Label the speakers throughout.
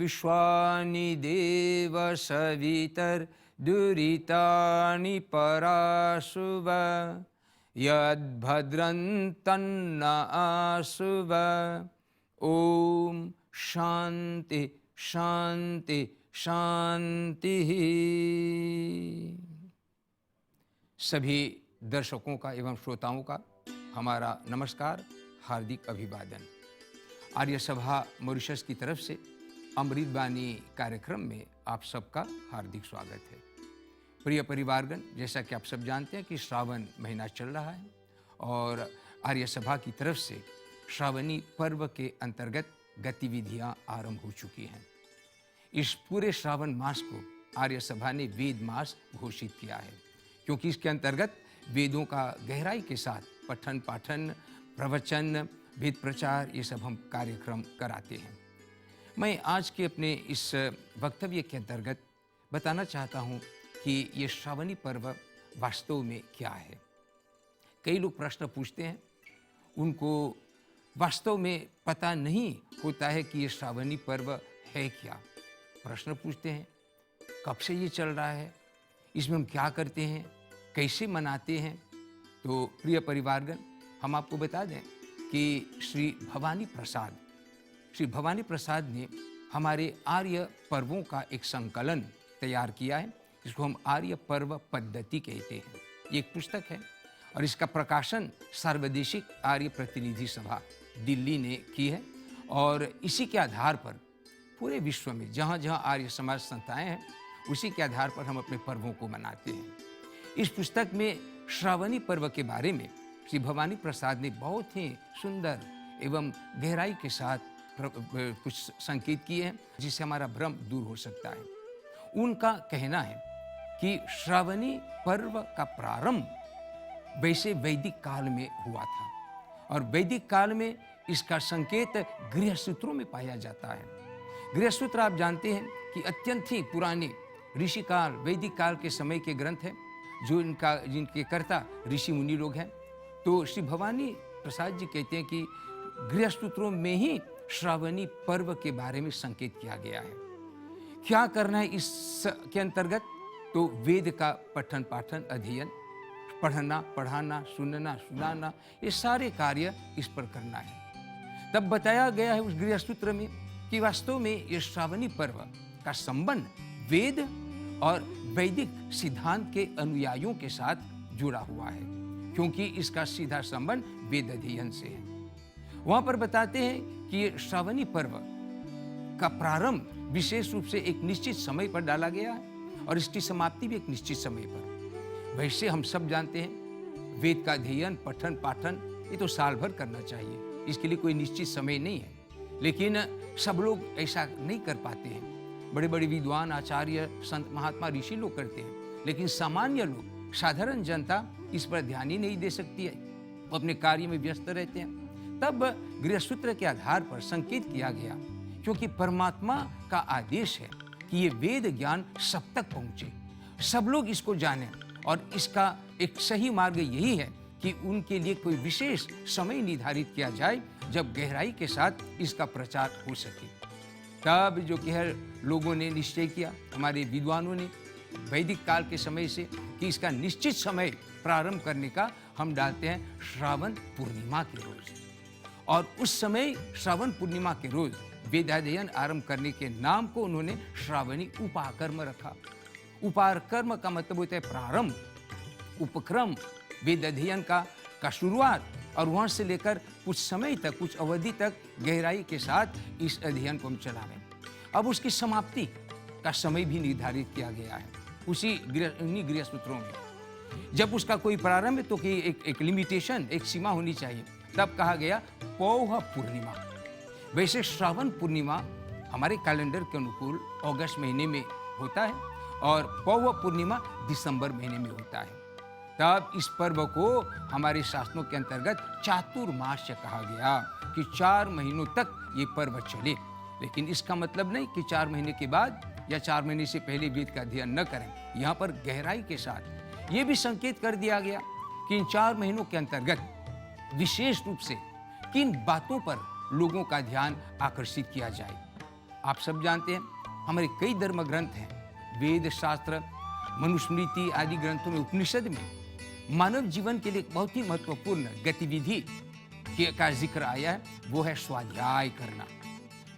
Speaker 1: विश्वानि देव सवितर्दुरितानि पराशुव यद्भद्रं तन्न आशुव। ओम शांति शांति शांति। सभी दर्शकों का एवं श्रोताओं का हमारा नमस्कार, हार्दिक अभिवादन। आर्य सभा मॉरिशस की तरफ से अमृतवाणी कार्यक्रम में आप सबका हार्दिक स्वागत है। प्रिय परिवारगण, जैसा कि आप सब जानते हैं कि श्रावण महीना चल रहा है और आर्य सभा की तरफ से श्रावणी पर्व के अंतर्गत गतिविधियां आरंभ हो चुकी हैं। इस पूरे श्रावण मास को आर्य सभा ने वेद मास घोषित किया है, क्योंकि इसके अंतर्गत वेदों का गहराई के साथ पठन पाठन, प्रवचन, वेद प्रचार, ये सब हम कार्यक्रम कराते हैं। मैं आज के अपने इस वक्तव्य के अंतर्गत बताना चाहता हूँ कि ये श्रावणी पर्व वास्तव में क्या है। कई लोग प्रश्न पूछते हैं, उनको वास्तव में पता नहीं होता है कि ये श्रावणी पर्व है क्या। प्रश्न पूछते हैं, कब से ये चल रहा है, इसमें हम क्या करते हैं, कैसे मनाते हैं। तो प्रिय परिवारगण, हम आपको बता दें कि श्री भवानी प्रसाद ने हमारे आर्य पर्वों का एक संकलन तैयार किया है, जिसको हम आर्य पर्व पद्धति कहते हैं। ये एक पुस्तक है और इसका प्रकाशन सर्वदेशिक आर्य प्रतिनिधि सभा दिल्ली ने की है और इसी के आधार पर पूरे विश्व में जहाँ जहाँ आर्य समाज संस्थाएं हैं, उसी के आधार पर हम अपने पर्वों को मनाते हैं। इस पुस्तक में श्रावणी पर्व के बारे में श्री भवानी प्रसाद ने बहुत ही सुंदर एवं गहराई के साथ कुछ संकेत किए हैं, जिससे हमारा भ्रम दूर हो सकता है। उनका कहना है कि श्रावणी पर्व का प्रारंभ वैसे वैदिक काल में हुआ था और वैदिक काल में इसका संकेत गृहसूत्रों में पाया जाता है। गृहसूत्र आप जानते हैं कि अत्यंत ही पुराने ऋषि काल, वैदिक काल के समय के ग्रंथ हैं, जो जिनके कर्ता ऋषि मुनि लोग हैं। तो श्री भवानी प्रसाद जी कहते हैं कि गृहसूत्रों में ही श्रावणी पर्व के बारे में संकेत किया गया है। क्या करना है इसके अंतर्गत? तो वेद का पठन पाठन, अध्ययन, पढ़ना, पढ़ाना, सुनना, सुनाना, ये सारे कार्य इस पर करना है। तब बताया गया है उस गृहसूत्र में कि वास्तव में ये श्रावणी पर्व का संबंध वेद और वैदिक सिद्धांत के अनुयायियों के साथ जुड़ा हुआ है, क्योंकि इसका सीधा संबंध वेद अध्ययन से है। वहां पर बताते हैं कि ये श्रावणी पर्व का प्रारंभ विशेष रूप से एक निश्चित समय पर डाला गया है और इसकी समाप्ति भी एक निश्चित समय पर। वैसे हम सब जानते हैं, वेद का अध्ययन, पठन पाठन, ये तो साल भर करना चाहिए, इसके लिए कोई निश्चित समय नहीं है। लेकिन सब लोग ऐसा नहीं कर पाते हैं। बड़े बड़े विद्वान, आचार्य, संत, महात्मा, ऋषि लोग करते हैं, लेकिन सामान्य लोग, साधारण जनता इस पर ध्यान ही नहीं दे सकती है, वो अपने कार्य में व्यस्त रहते हैं। तब गृहसूत्र के आधार पर संकेत किया गया, क्योंकि परमात्मा का आदेश है कि ये वेद ज्ञान सब तक पहुंचे, सब लोग इसको जानें, और इसका एक सही मार्ग यही है कि उनके लिए कोई विशेष समय निर्धारित किया जाए जब गहराई के साथ इसका प्रचार हो सके। तब जो कि हर लोगों ने निश्चय किया, हमारे विद्वानों ने वैदिक काल के समय से, कि इसका निश्चित समय प्रारंभ करने का हम डालते हैं श्रावण पूर्णिमा के रोज। और उस समय श्रावण पूर्णिमा के रोज वेदाध्ययन आरंभ करने के नाम को उन्होंने श्रावणी उपाकर्म रखा। उपाकर्म का मतलब होता है प्रारंभ, उपक्रम, वेद अध्ययन का शुरुआत, और वहां से लेकर कुछ समय तक, कुछ अवधि तक गहराई के साथ इस अध्ययन को हम चलावें। अब उसकी समाप्ति का समय भी निर्धारित किया गया है उन्हीं गृहसूत्रों में। जब उसका कोई प्रारंभ है तो कि एक लिमिटेशन, एक सीमा होनी चाहिए। तब कहा गया पौष पूर्णिमा। वैसे श्रावण पूर्णिमा हमारे कैलेंडर के अनुकूल अगस्त महीने में होता है और पौष पूर्णिमा दिसंबर महीने में होता है। तब इस पर्व को हमारे शास्त्रों के अंतर्गत चातुर्मास्य कहा गया कि 4 महीनों तक ये पर्व चले। लेकिन इसका मतलब नहीं कि 4 महीने के बाद या 4 महीने से पहले वेद का अध्ययन न करें। यहाँ पर गहराई के साथ ये भी संकेत कर दिया गया कि इन 4 महीनों के अंतर्गत विशेष रूप से किन बातों पर लोगों का ध्यान आकर्षित किया जाए। आप सब जानते हैं हमारे कई धर्म ग्रंथ हैं, वेद शास्त्र, मनुस्मृति आदि ग्रंथों में, उपनिषद में मानव जीवन के लिए बहुत ही महत्वपूर्ण गतिविधि का जिक्र आया है, वो है स्वाध्याय करना।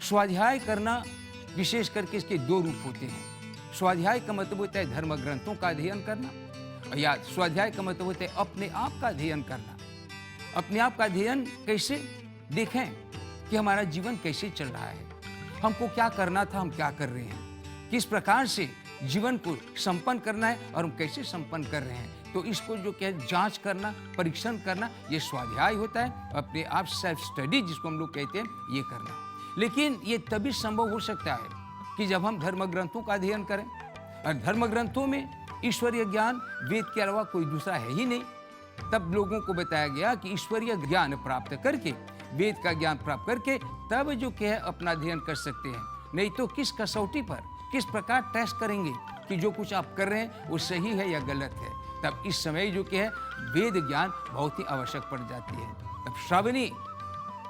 Speaker 1: स्वाध्याय करना विशेष करके इसके दो रूप होते हैं। स्वाध्याय का मतलब होता है धर्म ग्रंथों का अध्ययन करना, या स्वाध्याय का मतलब होता है अपने आप का अध्ययन करना। अपने आप का अध्ययन कैसे? देखें कि हमारा जीवन कैसे चल रहा है, हमको क्या करना था, हम क्या कर रहे हैं, किस प्रकार से जीवन को संपन्न करना है और हम कैसे संपन्न कर रहे हैं। तो इसको जो क्या जांच करना, परीक्षण करना, ये स्वाध्याय होता है। अपने आप सेल्फ स्टडी जिसको हम लोग कहते हैं, ये करना। लेकिन ये तभी संभव हो सकता है कि जब हम धर्म ग्रंथों का अध्ययन करें, और धर्म ग्रंथों में ईश्वरीय ज्ञान वेद के अलावा कोई दूसरा है ही नहीं। तब लोगों को बताया गया कि ईश्वरीय ज्ञान प्राप्त करके, वेद का ज्ञान प्राप्त करके तब जो क्या है अपना अध्ययन कर सकते हैं। नहीं तो किस कसौटी पर, किस प्रकार टेस्ट करेंगे कि जो कुछ आप कर रहे हैं वो सही है या गलत है। तब इस समय जो क्या है वेद ज्ञान बहुत ही आवश्यक पड़ जाती है। तब श्रावणी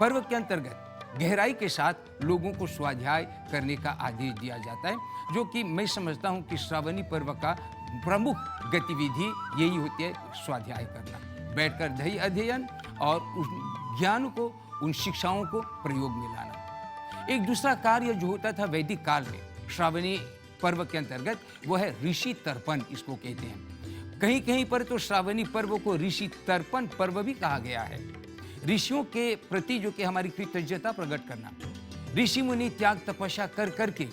Speaker 1: पर्व के अंतर्गत गहराई के साथ लोगों को स्वाध्याय करने का आदेश दिया जाता है, जो कि मैं समझता हूँ कि श्रावणी पर्व का प्रमुख गतिविधि यही होती है, स्वाध्याय करना, बैठकर दही अध्ययन और उस ज्ञान को, उन शिक्षाओं को प्रयोग में लाना। एक दूसरा कार्य जो होता था वैदिक काल में श्रावणी पर्व के अंतर्गत, वो है ऋषि तर्पण, इसको कहते हैं। कहीं कहीं पर तो श्रावणी पर्व को ऋषि तर्पण पर्व भी कहा गया है। ऋषियों के प्रति जो कि हमारी कृतज्ञता प्रकट करना। ऋषि मुनि त्याग तपस्या कर करके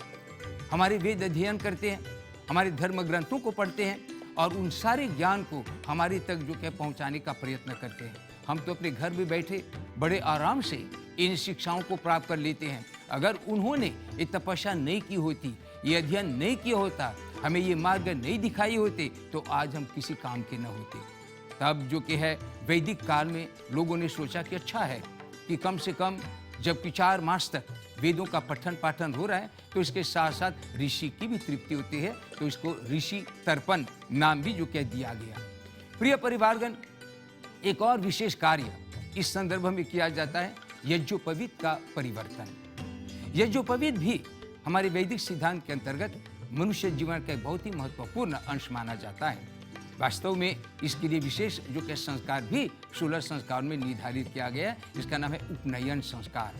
Speaker 1: हमारे वेद अध्ययन करते हैं, हमारे धर्म ग्रंथों को पढ़ते हैं और उन सारे ज्ञान को हमारे तक जो कि पहुंचाने का प्रयत्न करते हैं। हम तो अपने घर में बैठे बड़े आराम से इन शिक्षाओं को प्राप्त कर लेते हैं। अगर उन्होंने ये तपस्या नहीं की होती, ये अध्ययन नहीं किया होता, हमें ये मार्ग नहीं दिखाई होते, तो आज हम किसी काम के न होते। तब जो कि है वैदिक काल में लोगों ने सोचा कि अच्छा है कि कम से कम जबकि 4 मास तक वेदों का पठन पाठन हो रहा है, तो इसके साथ साथ ऋषि की भी तृप्ति होती है। तो इसको ऋषि तर्पण नाम भी जो क्या दिया गया। प्रिय परिवारगण, एक और विशेष कार्य इस संदर्भ में किया जाता है, यज्ञोपवीत का परिवर्तन। यज्ञोपवीत भी हमारे वैदिक सिद्धांत के अंतर्गत मनुष्य जीवन का एक बहुत ही महत्वपूर्ण अंश माना जाता है। वास्तव में इसके लिए विशेष जो कि संस्कार भी 16 संस्कार में निर्धारित किया गया है। इसका नाम है उपनयन संस्कार।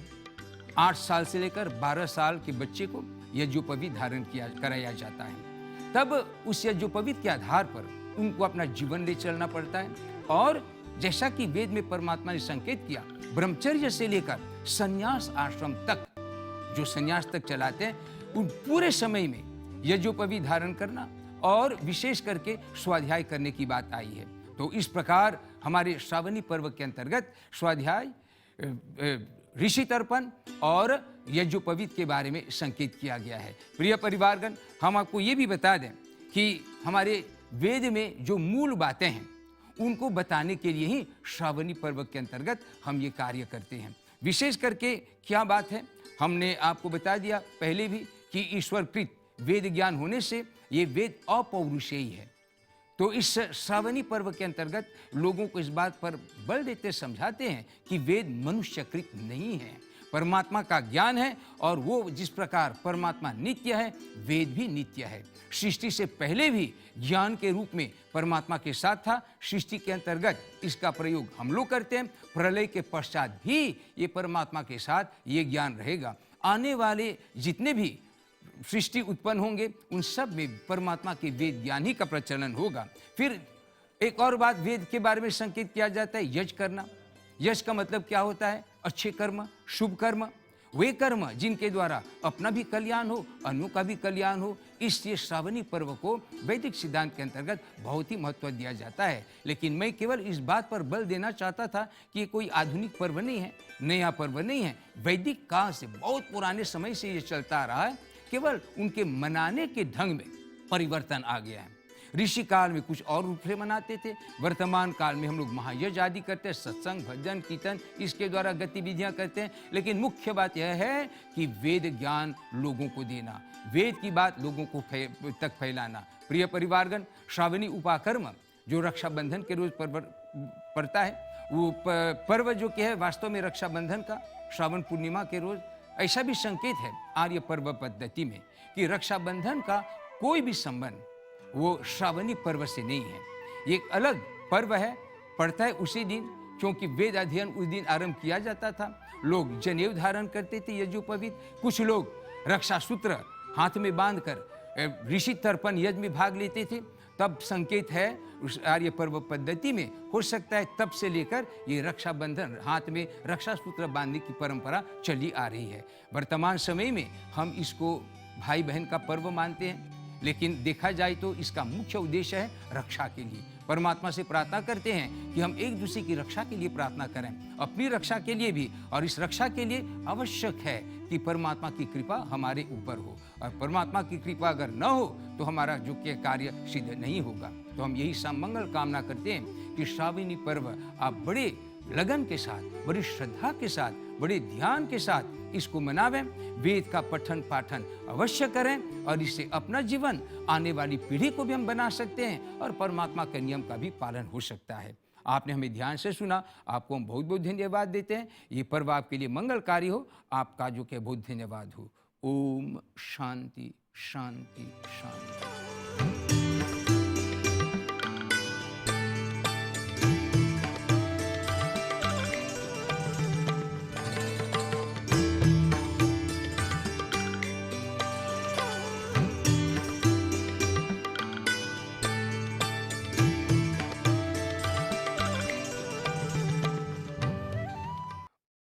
Speaker 1: 8 साल से लेकर 12 साल के बच्चे को यज्ञोपवीत धारण कराया जाता है। तब उस यज्ञोपवीत के आधार पर उनको अपना जीवन ले चलना पड़ता है। और जैसा कि वेद में परमात्मा ने संकेत किया, ब्रह्मचर्य से लेकर संन्यास आश्रम तक, जो संन्यास तक चलाते हैं, उन पूरे समय में यज्ञोपवीत धारण करना और विशेष करके स्वाध्याय करने की बात आई है। तो इस प्रकार हमारे श्रावणी पर्व के अंतर्गत स्वाध्याय, ऋषि तर्पण और यज्ञोपवीत के बारे में संकेत किया गया है। प्रिय परिवारगण, हम आपको ये भी बता दें कि हमारे वेद में जो मूल बातें हैं उनको बताने के लिए ही श्रावणी पर्व के अंतर्गत हम ये कार्य करते हैं। विशेष करके क्या बात है, हमने आपको बता दिया पहले भी कि ईश्वरकृत वेद ज्ञान होने से ये वेद अपौरुषेयी है। तो इस श्रावणी पर्व के अंतर्गत लोगों को इस बात पर बल देते समझाते हैं कि वेद मनुष्यकृत नहीं है, परमात्मा का ज्ञान है। और वो जिस प्रकार परमात्मा नित्य है, वेद भी नित्य है। सृष्टि से पहले भी ज्ञान के रूप में परमात्मा के साथ था। सृष्टि के अंतर्गत इसका प्रयोग हम लोग करते हैं। प्रलय के पश्चात भी ये परमात्मा के साथ ये ज्ञान रहेगा। आने वाले जितने भी सृष्टि उत्पन्न होंगे उन सब में परमात्मा के वेद ज्ञान ही का प्रचलन होगा। फिर एक और बात वेद के बारे में संकेत किया जाता है, यज्ञ करना। यज्ञ का मतलब क्या होता है? अच्छे कर्म, शुभ कर्म, वे कर्म जिनके द्वारा अपना भी कल्याण हो, अन्यों का भी कल्याण हो। इसलिए श्रावणी पर्व को वैदिक सिद्धांत के अंतर्गत बहुत ही महत्व दिया जाता है। लेकिन मैं केवल इस बात पर बल देना चाहता था कि ये कोई आधुनिक पर्व नहीं है, नया पर्व नहीं है। वैदिक काल से, बहुत पुराने समय से ये चलता आ रहा है। केवल उनके मनाने के ढंग में परिवर्तन आ गया है। ऋषि काल में कुछ और रूप से मनाते थे, वर्तमान काल में हम लोग महायज्ञ आदि करते हैं, सत्संग, भजन, कीर्तन, इसके द्वारा गतिविधियां करते हैं। लेकिन मुख्य बात यह है कि वेद ज्ञान लोगों को देना, वेद की बात लोगों को तक फैलाना। प्रिय परिवारगण, श्रावणी उपाकर्म जो रक्षाबंधन के रोज पड़ता है, वो पर्व जो कि है वास्तव में रक्षाबंधन का श्रावण पूर्णिमा के रोज ऐसा भी संकेत है आर्य पर्व पद्धति में कि रक्षाबंधन का कोई भी संबंध वो श्रावणी पर्व से नहीं है। ये एक अलग पर्व है, पड़ता है उसी दिन, क्योंकि वेद अध्ययन उस दिन आरंभ किया जाता था। लोग जनेऊ धारण करते थे यजुपवीत, कुछ लोग रक्षा सूत्र हाथ में बांधकर ऋषि तर्पण यज्ञ में भाग लेते थे। तब संकेत है उस आर्य पर्व पद्धति में, हो सकता है तब से लेकर ये रक्षाबंधन हाथ में रक्षा सूत्र बांधने की परंपरा चली आ रही है। वर्तमान समय में हम इसको भाई बहन का पर्व मानते हैं, लेकिन देखा जाए तो इसका मुख्य उद्देश्य है रक्षा के लिए। परमात्मा से प्रार्थना करते हैं कि हम एक दूसरे की रक्षा के लिए प्रार्थना करें, अपनी रक्षा के लिए भी, और इस रक्षा के लिए आवश्यक है कि परमात्मा की कृपा हमारे ऊपर हो, और परमात्मा की कृपा अगर न हो तो हमारा जो के कार्य सिद्ध नहीं होगा। तो हम यही मंगल कामना करते हैं कि श्रावणी पर्व आप बड़े लगन के साथ, बड़ी श्रद्धा के साथ, बड़े ध्यान के साथ इसको मनावें, वेद का पठन पाठन अवश्य करें, और इससे अपना जीवन आने वाली पीढ़ी को भी हम बना सकते हैं और परमात्मा के नियम का भी पालन हो सकता है। आपने हमें ध्यान से सुना, आपको हम बहुत बहुत धन्यवाद देते हैं। ये पर्व आपके लिए मंगलकारी हो, आपका जो कि बहुत धन्यवाद हो। ओम शांति शांति शांति।